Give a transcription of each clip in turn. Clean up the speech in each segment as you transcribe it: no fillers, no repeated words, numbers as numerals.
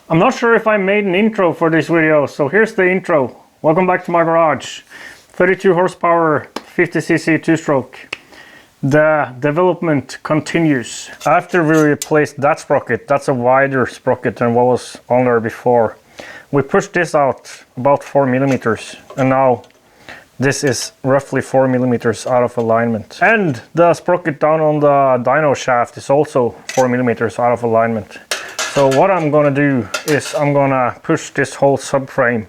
I'm not sure if I made an intro for this video, so here's the intro. Welcome back to my garage. 32 horsepower, 50cc two-stroke. The development continues. After we replaced that sprocket, that's a wider sprocket than what was on there before. We pushed this out about 4 millimeters, and now this is roughly 4 millimeters out of alignment. And the sprocket down on the dyno shaft is also 4 millimeters out of alignment. So what I'm gonna do is I'm gonna push this whole subframe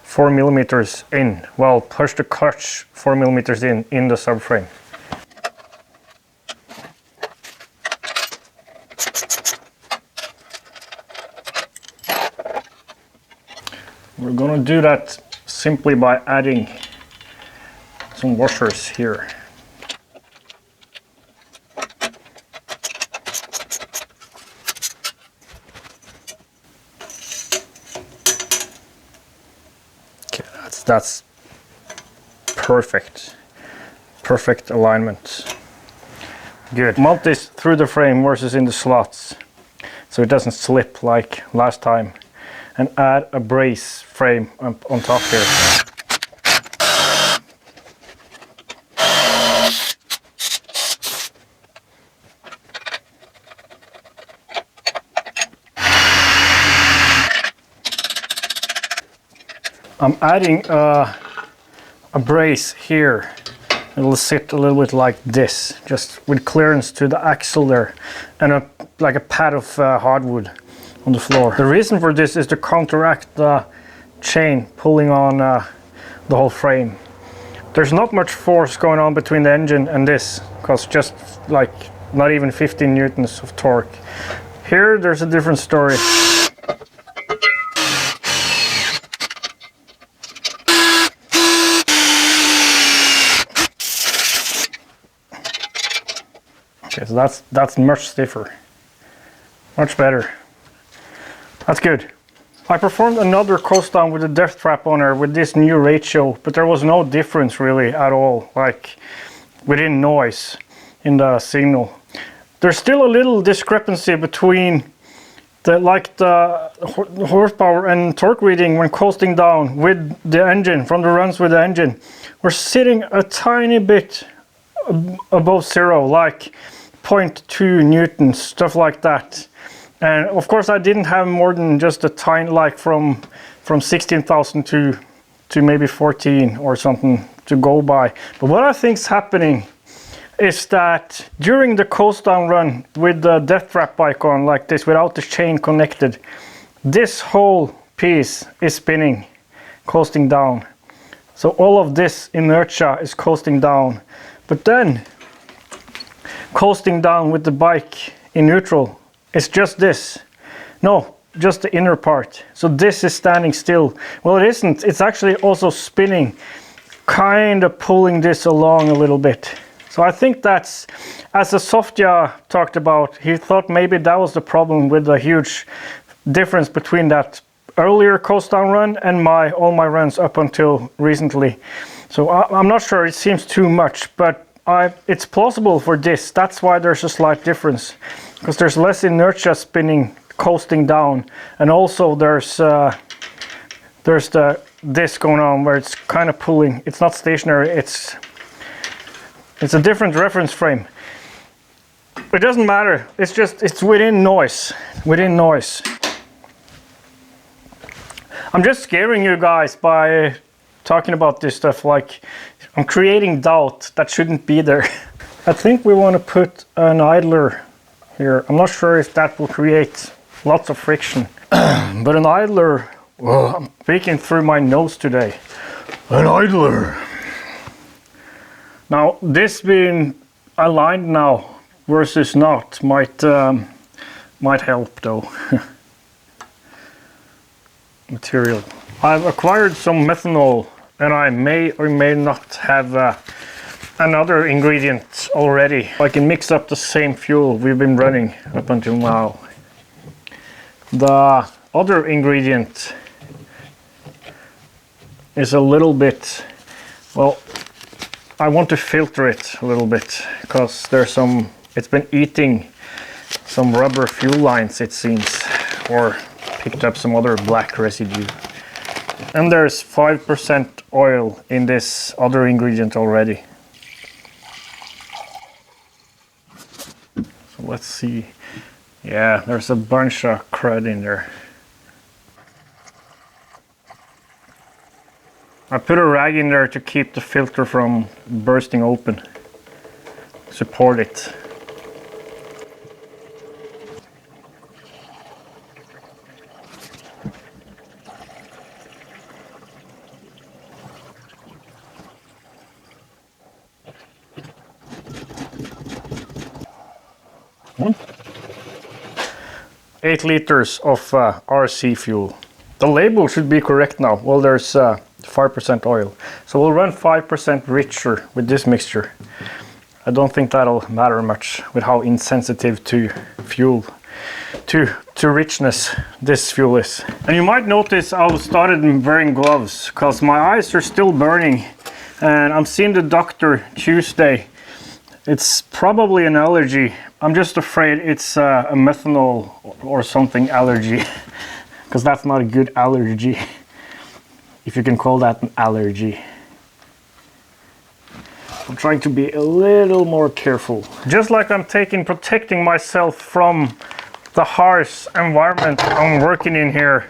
4 millimeters in. Well, push the clutch 4 millimeters in the subframe. We're gonna do that simply by adding some washers here. Okay, that's perfect. Perfect alignment. Good. Mount this through the frame versus in the slots so it doesn't slip like last time. And add a brace frame on top here. I'm adding a brace here. It'll sit a little bit like this, just with clearance to the axle there, and like a pad of hardwood on the floor. The reason for this is to counteract the chain pulling on the whole frame. There's not much force going on between the engine and this, because just like not even 15 newtons of torque. Here there's a different story. Okay, so that's much stiffer, much better. That's good. I performed another coast down with a depth trap on there with this new ratio, but there was no difference really at all, like within noise in the signal. There's still a little discrepancy between the horsepower and torque reading when coasting down with the engine, from the runs with the engine. We're sitting a tiny bit above zero, like 0.2 newtons, stuff like that. And of course I didn't have more than just a tiny, like from 16,000 to maybe 14 or something to go by. But what I think is happening is that during the coast down run with the death trap bike on like this without the chain connected, this whole piece is spinning, coasting down. So all of this inertia is coasting down. But then coasting down with the bike in neutral, it's just this. No, just the inner part. So this is standing still. Well, it isn't. It's actually also spinning, kind of pulling this along a little bit. So I think that's, as the Softia talked about, he thought maybe that was the problem with the huge difference between that earlier coast down run and all my runs up until recently. So I'm not sure, it seems too much, but it's plausible for this. That's why there's a slight difference, because there's less inertia spinning, coasting down, and also there's this going on where it's kind of pulling. It's not stationary. It's a different reference frame. It doesn't matter. It's within noise. Within noise. I'm just scaring you guys by talking about this stuff. Like, I'm creating doubt that shouldn't be there. I think we want to put an idler here. I'm not sure if that will create lots of friction. But an idler, well, I'm speaking through my nose today. An idler. Now, this being aligned now versus not might help though. Material. I've acquired some methanol, and I may or may not have another ingredient already. I can mix up the same fuel we've been running up until now. The other ingredient is a little bit, well, I want to filter it a little bit, because there's it's been eating some rubber fuel lines, it seems, or picked up some other black residue. And there's 5% oil in this other ingredient already. So let's see. Yeah, there's a bunch of crud in there. I put a rag in there to keep the filter from bursting open. Support it. Hmm? 8 liters of RC fuel. The label should be correct now. Well, there's 5% oil. So we'll run 5% richer with this mixture. I don't think that'll matter much with how insensitive to fuel, to richness this fuel is. And you might notice I started wearing gloves because my eyes are still burning and I'm seeing the doctor Tuesday. It's probably an allergy. I'm just afraid it's a methanol or something allergy because that's not a good allergy. If you can call that an allergy. I'm trying to be a little more careful. Just like I'm protecting myself from the harsh environment I'm working in here,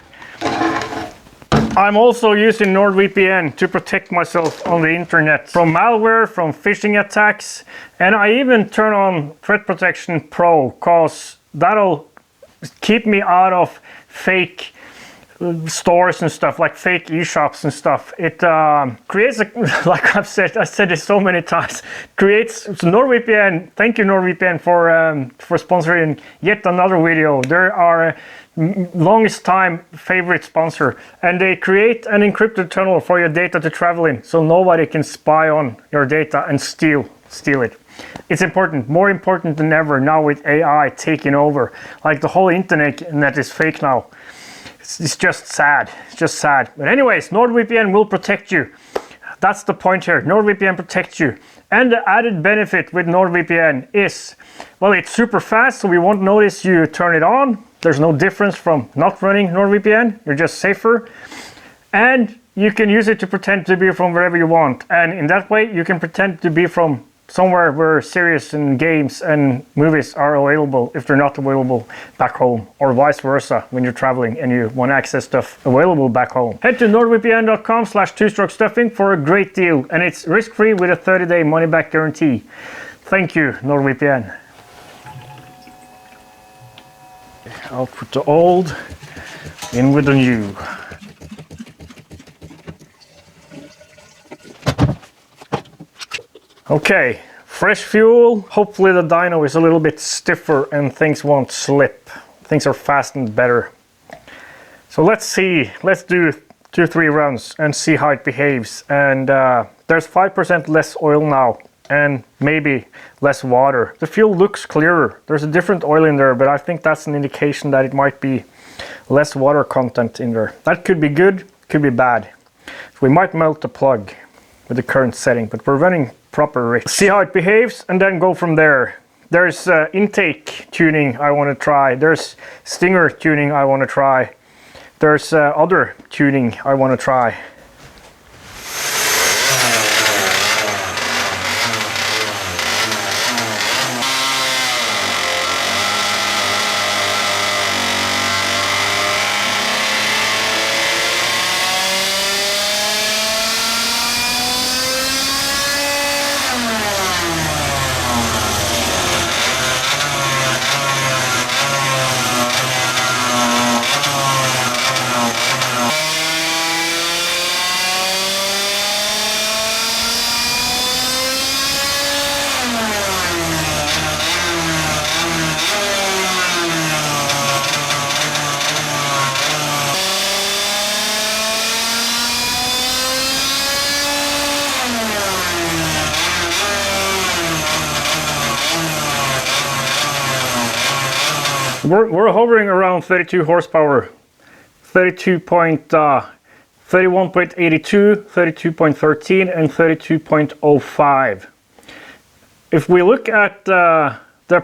I'm also using NordVPN to protect myself on the internet from malware, from phishing attacks, and I even turn on Threat Protection Pro because that'll keep me out of fake stores and stuff, like fake e-shops and stuff. It creates like I said it so many times, creates NordVPN. Thank you NordVPN for sponsoring yet another video. There are longest time favorite sponsor, and they create an encrypted tunnel for your data to travel in, so nobody can spy on your data and steal it. It's important, more important than ever now with AI taking over. Like the whole internet is fake now. It's just sad. It's just sad. But anyways, NordVPN will protect you. That's the point here. NordVPN protects you. And the added benefit with NordVPN is, well, it's super fast, so we won't notice you turn it on. There's no difference from not running NordVPN. You're just safer. And you can use it to pretend to be from wherever you want. And in that way, you can pretend to be from somewhere where series and games and movies are available if they're not available back home, or vice versa when you're traveling and you want to access stuff available back home. Head to nordvpn.com/twostrokestuffing for a great deal, and it's risk-free with a 30-day money-back guarantee. Thank you, NordVPN. I'll put the old in with the new. Okay, fresh fuel. Hopefully the dyno is a little bit stiffer and things won't slip. Things are fastened better. So let's see, let's do 2-3 runs and see how it behaves. And there's 5% less oil now and maybe less water. The fuel looks clearer. There's a different oil in there, but I think that's an indication that it might be less water content in there. That could be good, could be bad. So we might melt the plug with the current setting, but we're running proper rich. See how it behaves and then go from there. There's intake tuning I want to try. There's stinger tuning I want to try. There's other tuning I want to try. We're hovering around 32 horsepower, 31.82, 32.13 and 32.05. If we look at the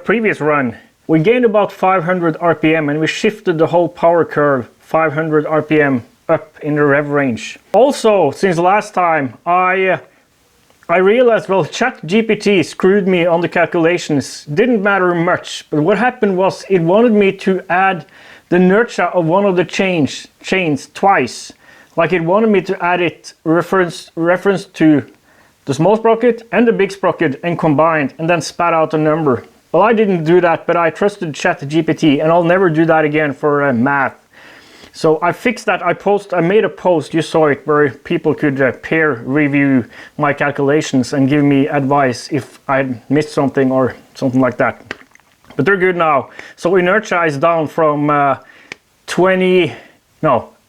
previous run, we gained about 500 RPM and we shifted the whole power curve 500 RPM up in the rev range. Also, since last time, I realized, well, ChatGPT screwed me on the calculations. Didn't matter much, but what happened was it wanted me to add the inertia of one of the chains twice. Like it wanted me to add it reference to the small sprocket and the big sprocket and combined, and then spat out a number. Well, I didn't do that, but I trusted ChatGPT, and I'll never do that again for math. So I fixed that. I made a post, you saw it, where people could peer review my calculations and give me advice if I missed something or something like that. But they're good now. So inertia is down from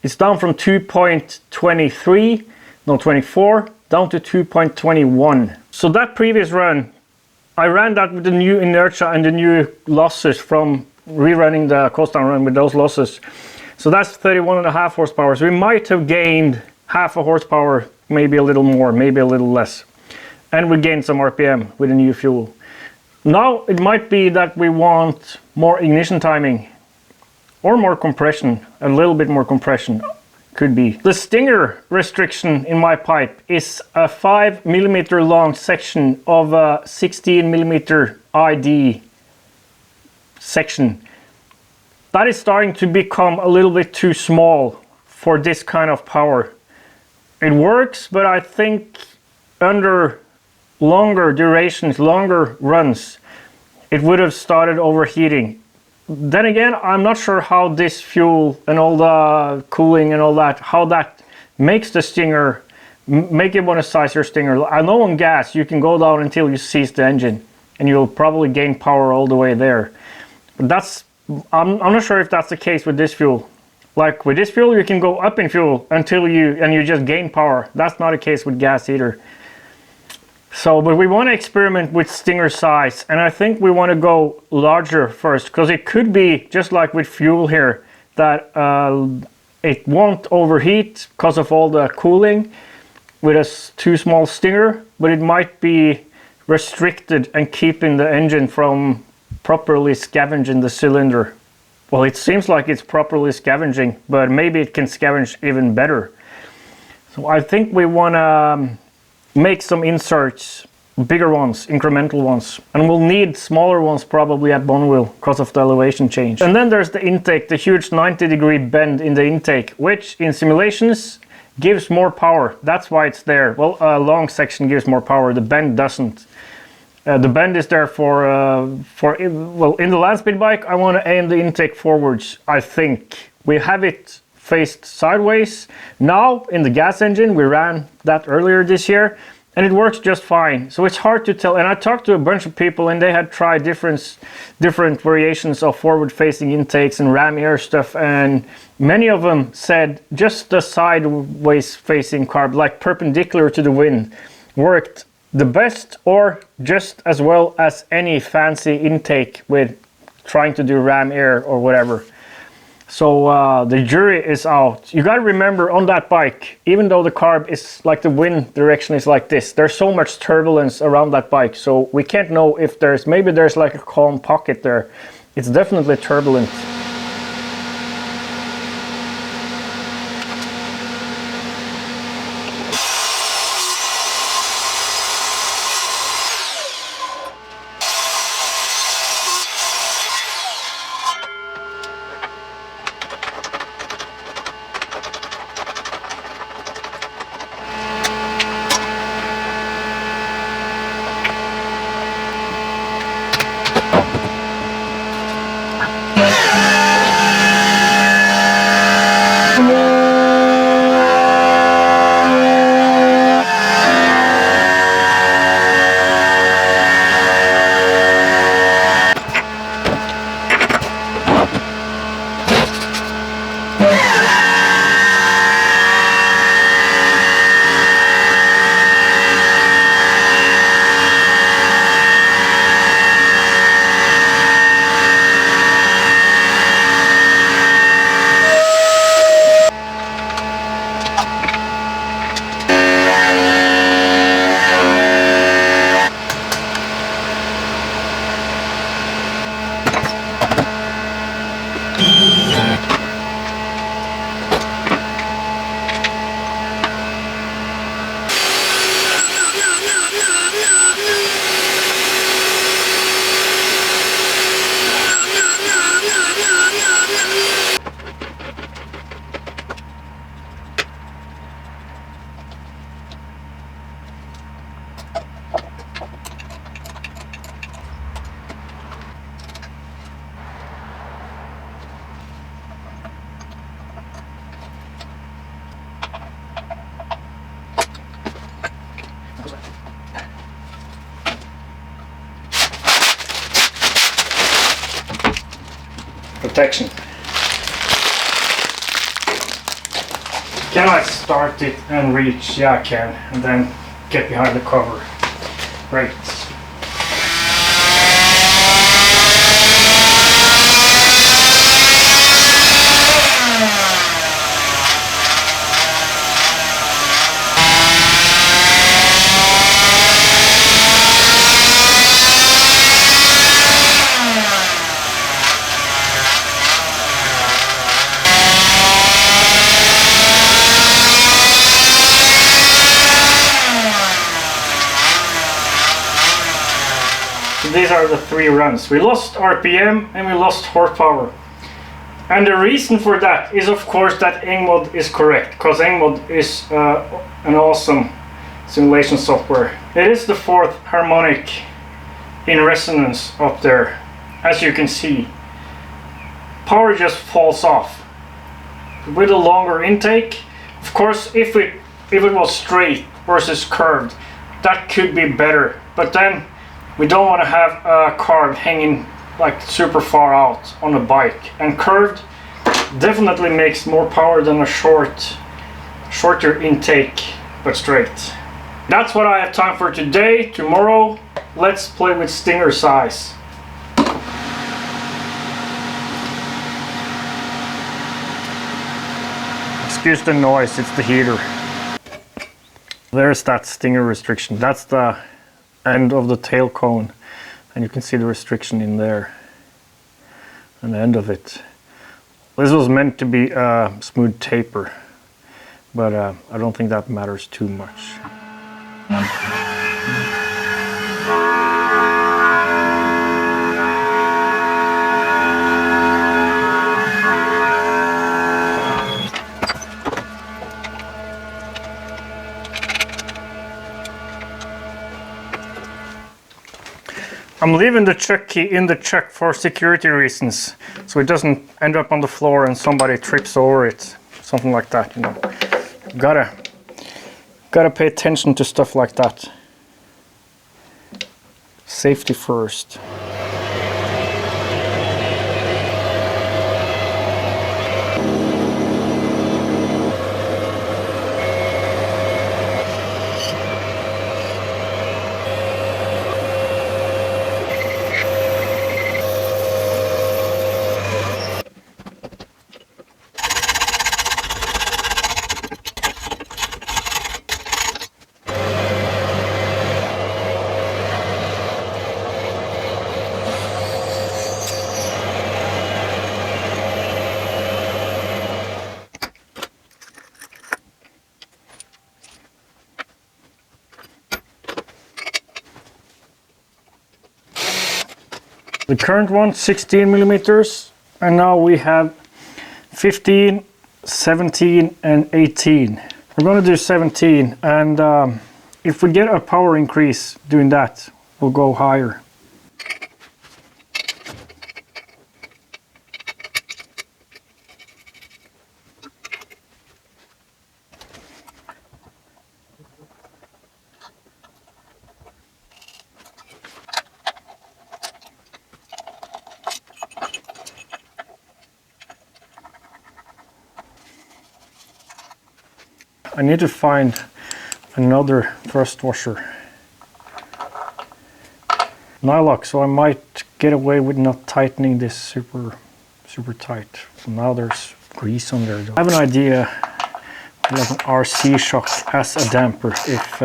it's down from 24, down to 2.21. So that previous run, I ran that with the new inertia and the new losses from rerunning the coast down run with those losses. So that's 31.5 horsepower. So we might have gained half a horsepower, maybe a little more, maybe a little less. And we gained some RPM with the new fuel. Now it might be that we want more ignition timing or more compression, a little bit more compression. Could be. The stinger restriction in my pipe is a 5mm long section of a 16mm ID section. That is starting to become a little bit too small for this kind of power. It works, but I think under longer durations, longer runs, it would have started overheating. Then again, I'm not sure how this fuel and all the cooling and all that, how that makes the stinger, make it want to size your stinger. I know on gas you can go down until you seize the engine and you'll probably gain power all the way there. But I'm not sure if that's the case with this fuel. Like with this fuel, you can go up in fuel until you just gain power. That's not the case with gas either. So, but we want to experiment with stinger size, and I think we want to go larger first, because it could be just like with fuel here, that it won't overheat because of all the cooling with a too small stinger, but it might be restricted and keeping the engine from properly scavenging the cylinder. Well, it seems like it's properly scavenging, but maybe it can scavenge even better. So I think we want to make some inserts, bigger ones, incremental ones, and we'll need smaller ones probably at bone wheel because of the elevation change. And then there's the intake, the huge 90-degree bend in the intake, which in simulations gives more power. That's why it's there. Well, a long section gives more power, the bend doesn't. The bend is there well, in the land speed bike, I want to aim the intake forwards. I think we have it faced sideways. Now in the gas engine, we ran that earlier this year and it works just fine. So it's hard to tell. And I talked to a bunch of people and they had tried different variations of forward facing intakes and ram air stuff, and many of them said just the sideways facing carb, like perpendicular to the wind, worked the best or just as well as any fancy intake with trying to do ram air or whatever. So the jury is out. You got to remember on that bike, even though the carb is like the wind direction is like this, there's so much turbulence around that bike. So we can't know if maybe there's like a calm pocket there. It's definitely turbulent. protection. Can I start it and reach? Yeah, I can. And then get behind the cover. Great. These are the 3 runs. We lost RPM and we lost horsepower. And the reason for that is of course that Emot is correct, because Emot is an awesome simulation software. It is the 4th harmonic in resonance up there. As you can see, power just falls off. With a longer intake, of course, if it was straight versus curved, that could be better. But then we don't want to have a carb hanging like super far out on a bike. And curved definitely makes more power than a shorter intake, but straight. That's what I have time for today. Tomorrow, let's play with stinger size. Excuse the noise, it's the heater. There's that stinger restriction. That's the end of the tail cone, and you can see the restriction in there and the end of it. This was meant to be a smooth taper, but I don't think that matters too much. I'm leaving the chuck key in the chuck for security reasons, so it doesn't end up on the floor and somebody trips over it, something like that, you know. Gotta pay attention to stuff like that. Safety first. The current one, 16 millimeters, and now we have 15, 17 and 18. We're going to do 17, and if we get a power increase doing that, we'll go higher. I need to find another thrust washer. Nylock, so I might get away with not tightening this super tight. So now there's grease on there. I have an idea, like an RC shock as a damper, if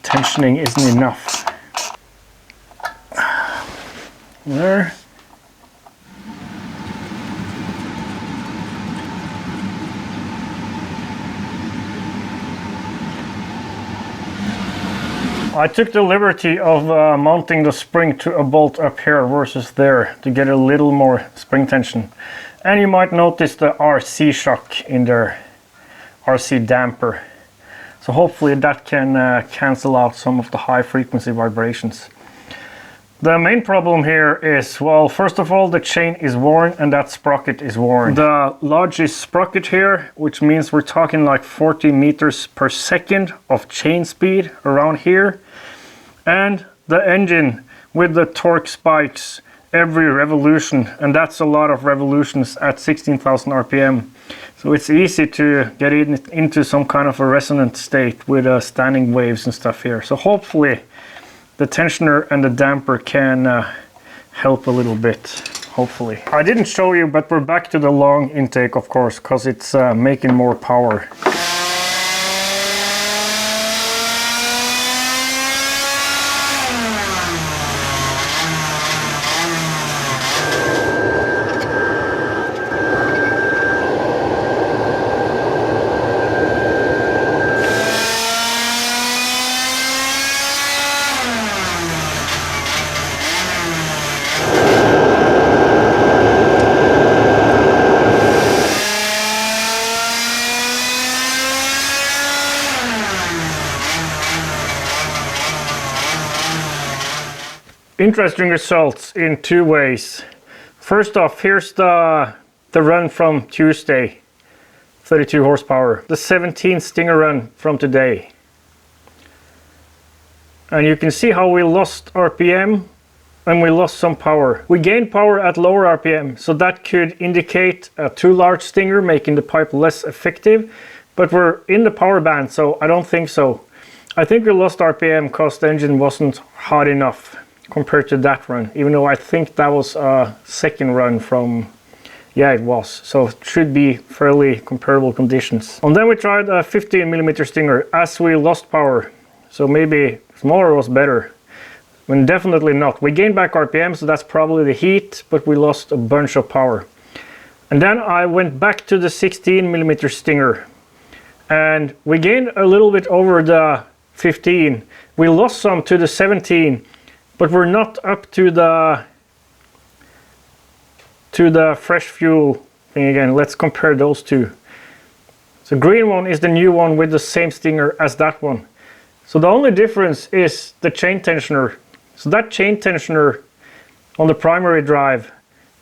tensioning isn't enough. There. I took the liberty of mounting the spring to a bolt up here versus there to get a little more spring tension. And you might notice the RC shock in there, RC damper. So hopefully that can cancel out some of the high frequency vibrations. The main problem here is, well, first of all, the chain is worn and that sprocket is worn. The largest sprocket here, which means we're talking like 40 meters per second of chain speed around here. And the engine, with the torque spikes every revolution, and that's a lot of revolutions at 16,000 RPM. So it's easy to get into some kind of a resonant state with standing waves and stuff here. So hopefully the tensioner and the damper can help a little bit, hopefully. I didn't show you, but we're back to the long intake, of course, because it's making more power. Interesting results in two ways. First off, here's the run from Tuesday, 32 horsepower. The 17 Stinger run from today. And you can see how we lost RPM and we lost some power. We gained power at lower RPM, so that could indicate a too large Stinger, making the pipe less effective. But we're in the power band, so I don't think so. I think we lost RPM because the engine wasn't hot enough compared to that run, even though I think that was a second run from, yeah, it was, so it should be fairly comparable conditions. And then we tried a 15mm Stinger as we lost power, so maybe smaller was better. I mean, definitely not. We gained back RPM, so that's probably the heat, but we lost a bunch of power. And then I went back to the 16mm Stinger, and we gained a little bit over the 15. We lost some to the 17, but we're not up to the fresh fuel thing again. Let's compare those two. So green one is the new one with the same Stinger as that one. So the only difference is the chain tensioner. So that chain tensioner on the primary drive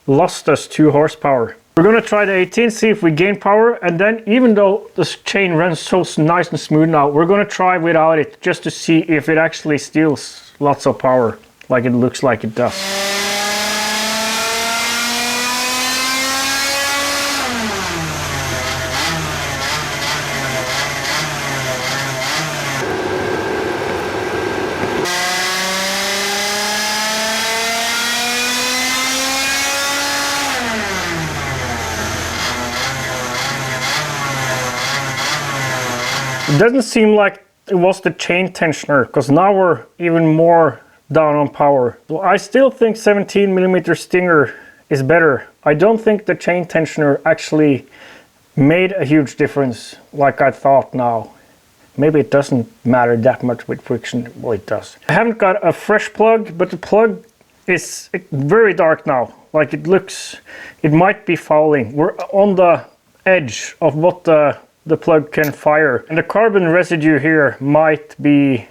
lost us 2 horsepower. We're gonna try the 18, see if we gain power, and then even though the chain runs so nice and smooth now, we're gonna try without it just to see if it actually steals lots of power, like it looks like it does. It doesn't seem like it was the chain tensioner, because now we're even more down on power. So I still think 17mm Stinger is better. I don't think the chain tensioner actually made a huge difference like I thought now. Maybe it doesn't matter that much with friction. Well, it does. I haven't got a fresh plug, but the plug is very dark now. Like it looks, it might be fouling. We're on the edge of what the plug can fire. And the carbon residue here might be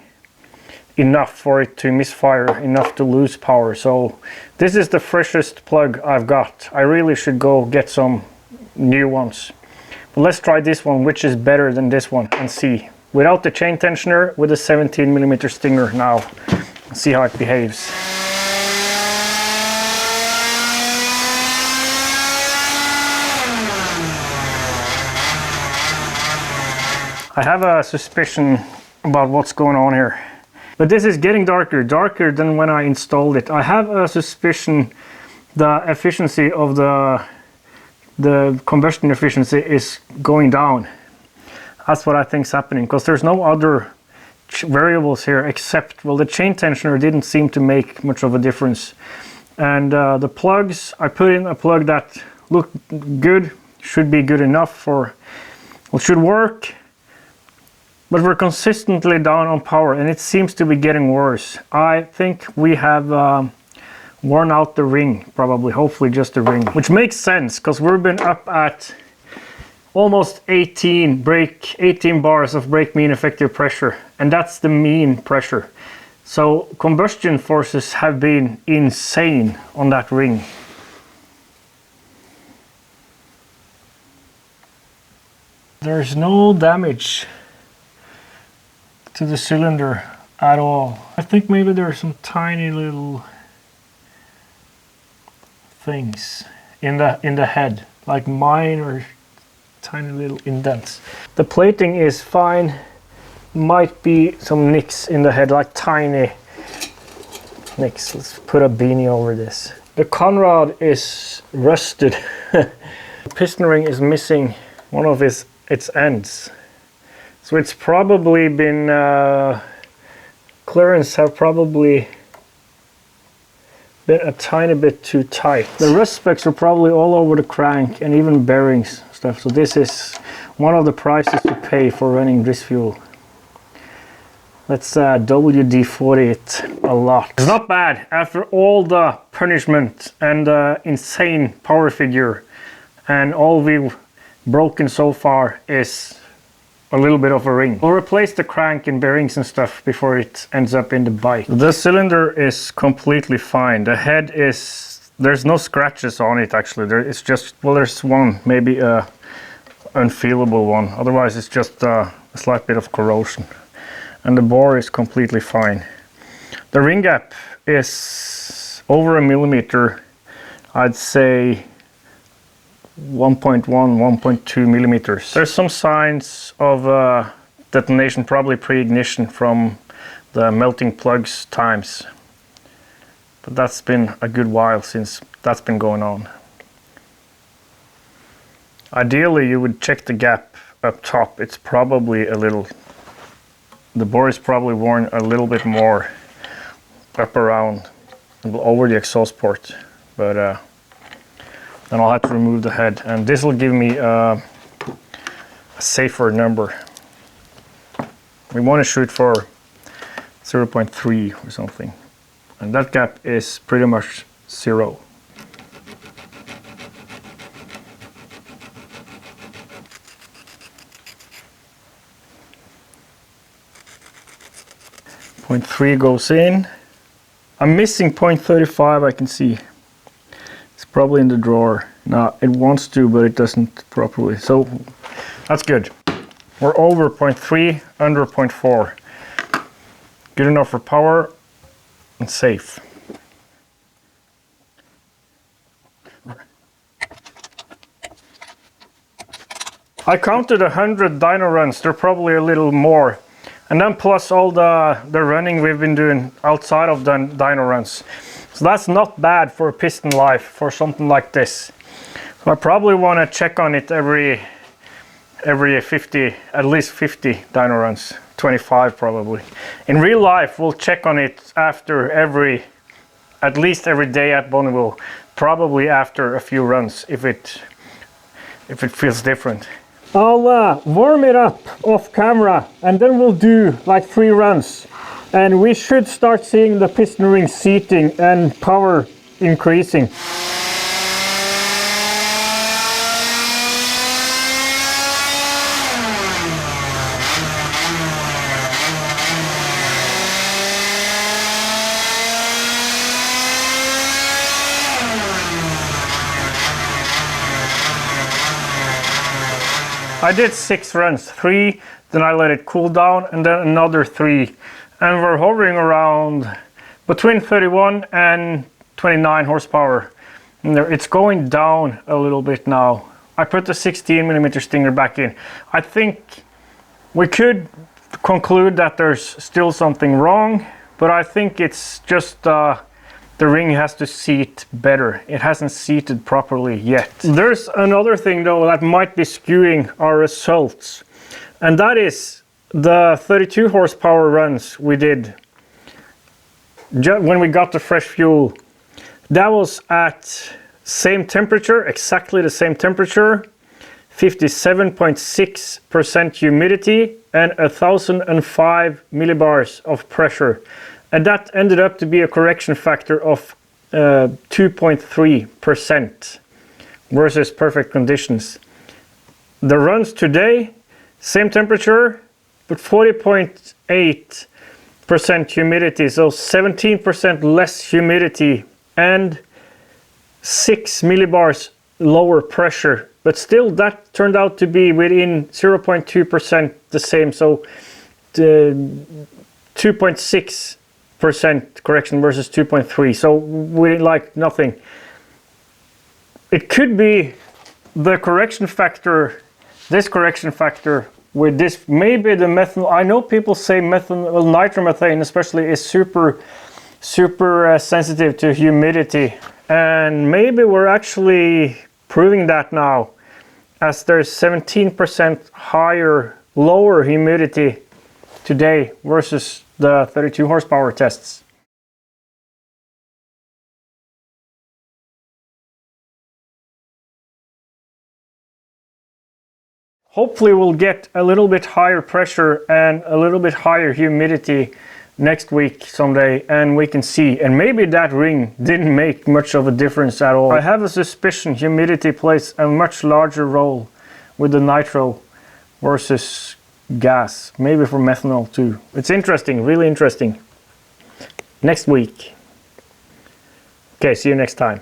enough for it to misfire, enough to lose power. So this is the freshest plug I've got. I really should go get some new ones. But let's try this one, which is better than this one, and see. Without the chain tensioner, with a 17mm Stinger now. See how it behaves. I have a suspicion about what's going on here. But this is getting darker than when I installed it. I have a suspicion the efficiency of the combustion efficiency is going down. That's what I think is happening, because there's no other variables here except, well, the chain tensioner didn't seem to make much of a difference. And the plugs, I put in a plug that looked good, should be good enough for, well, should work. But we're consistently down on power, and it seems to be getting worse. I think we have worn out the ring, probably, hopefully just the ring. Which makes sense, because we've been up at almost 18 bars of brake mean effective pressure, and that's the mean pressure. So combustion forces have been insane on that ring. There's no damage to the cylinder at all. I think maybe there are some tiny little things in the head, like mine, or tiny little indents. The plating is fine. Might be some nicks in the head, like tiny nicks. Let's put a beanie over this. The conrod is rusted. The piston ring is missing one of its ends. So it's probably been clearance have probably been a tiny bit too tight. The rust specks are probably all over the crank and even bearings stuff. So this is one of the prices to pay for running this fuel. Let's WD-40 it a lot. It's not bad after all the punishment and the insane power figure, and all we've broken so far is a little bit of a ring. We'll replace the crank and bearings and stuff before it ends up in the bike. The cylinder is completely fine. The head is, there's no scratches on it actually. It's just, well, there's one, maybe a unfeelable one. Otherwise it's just a slight bit of corrosion. And the bore is completely fine. The ring gap is over 1 millimeter. I'd say 1.1, 1.2 millimeters. There's some signs of detonation, probably pre-ignition from the melting plugs times. But that's been a good while since that's been going on. Ideally, you would check the gap up top. It's probably a little, the bore is probably worn a little bit more up around over the exhaust port, but then I'll have to remove the head, and this will give me a safer number. We want to shoot for 0.3 or something, and that gap is pretty much 0. Point 0.3 goes in. I'm missing 0.35, I can see. It's probably in the drawer. No, it wants to, but it doesn't properly. So that's good. We're over 0.3, under 0.4. Good enough for power and safe. I counted 100 dyno runs. They're probably a little more. And then plus all the running we've been doing outside of the dyno runs. So that's not bad for piston life for something like this. So I probably want to check on it every 50, at least 50 dyno runs, 25 probably. In real life, we'll check on it after at least every day at Bonneville, probably after a few runs if it feels different. I'll warm it up off camera, and then we'll do like 3 runs. And we should start seeing the piston ring seating and power increasing. I did 6 runs, 3, then I let it cool down, and then another 3. And we're hovering around between 31 and 29 horsepower. And it's going down a little bit now. I put the 16mm stinger back in. I think we could conclude that there's still something wrong, but I think it's just the ring has to seat better. It hasn't seated properly yet. There's another thing though that might be skewing our results, and that is the 32 horsepower runs we did when we got the fresh fuel. That was at same temperature, exactly the same temperature, 57.6% humidity and 1005 millibars of pressure. And that ended up to be a correction factor of 2.3% versus perfect conditions. The runs today, same temperature, but 40.8% humidity, so 17% less humidity and 6 millibars lower pressure. But still, that turned out to be within 0.2% the same. So 2.6% correction versus 2.3, so we like nothing. It could be the correction factor, this correction factor with this, maybe the methanol. I know people say methanol, nitromethane especially, is super sensitive to humidity, and maybe we're actually proving that now, as there's 17% lower humidity today versus the 32 horsepower tests. Hopefully we'll get a little bit higher pressure and a little bit higher humidity next week someday, and we can see. And maybe that ring didn't make much of a difference at all. I have a suspicion humidity plays a much larger role with the nitro versus gas, maybe for methanol too. It's interesting, really interesting. Next week. Okay, see you next time.